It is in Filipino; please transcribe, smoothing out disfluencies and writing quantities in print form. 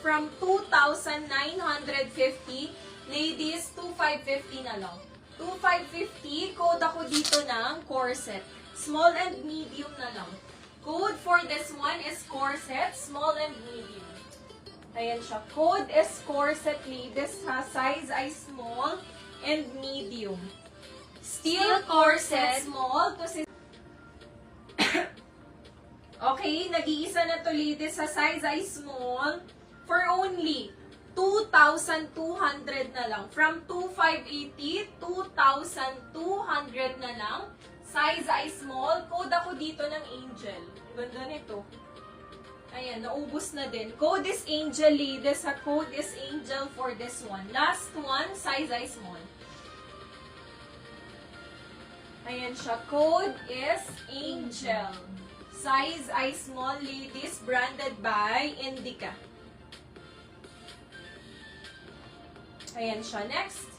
from 2,950. Ladies, 2,550 na lang. 2,550. Code ako dito ng corset. Small and medium na lang. Code for this one is corset, small and medium. Ayan siya. Code is corset, ladies, ha? Size ay small and medium. Still corset, small. Okay, nag-iisa na to, ladies, sa size ay small. For only 2,200 na lang. From 2,580, 2,200 na lang. Size ay small. Code ako dito ng Angel. Ganda nito. Ayan, naubos na din. Code is Angel, ladies. Ha, code is Angel for this one. Last one, size ay small. Ayan siya. Code is Angel. Size ay small, ladies. Branded by Indica. Ayan siya. Next.